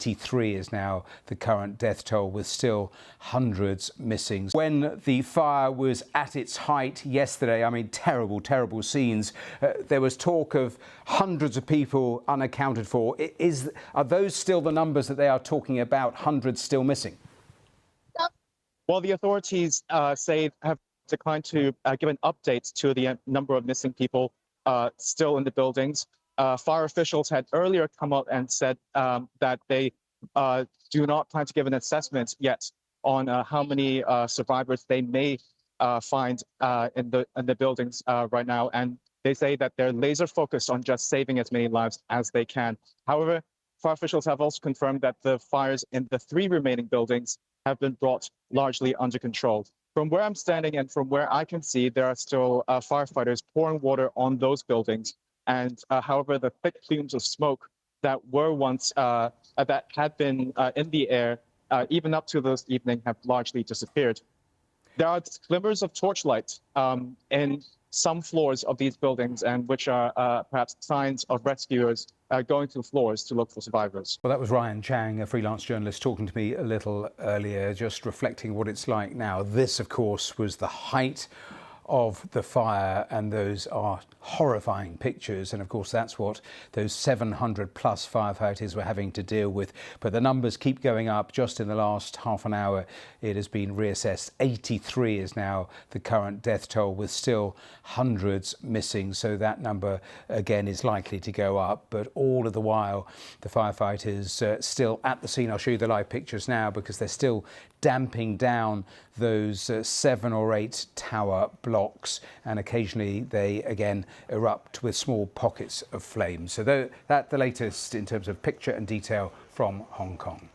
83 is now the current death toll, with still hundreds missing. When the fire was at its height yesterday, I mean, terrible, terrible scenes. There was talk of hundreds of people unaccounted for. Are those still the numbers that they are talking about, hundreds still missing? Well, the authorities have declined to give an update to the number of missing people still in the buildings. Fire officials had earlier come out and said that they do not plan to give an assessment yet on how many survivors they may find in the buildings right now. And they say that they're laser focused on just saving as many lives as they can. However, fire officials have also confirmed that the fires in the 3 remaining buildings have been brought largely under control. From where I'm standing and from where I can see, there are still firefighters pouring water on those buildings. And however, the thick plumes of smoke that were once that had been in the air, even up to this evening, have largely disappeared. There are glimmers of torchlight in some floors of these buildings, and which are perhaps signs of rescuers going through floors to look for survivors. Well, that was Ryan Chang, a freelance journalist, talking to me a little earlier, just reflecting what it's like now. This, of course, was the height of the fire, and those are horrifying pictures, and of course that's what those 700 plus firefighters were having to deal with. But the numbers keep going up. Just in the last half an hour it has been reassessed. 83 is now the current death toll, with still hundreds missing, so that number again is likely to go up. But all of the while the firefighters still at the scene. I'll show you the live pictures now, because they're still damping down those 7 or 8 tower blocks, and occasionally they again erupt with small pockets of flame. So that's the latest in terms of picture and detail from Hong Kong.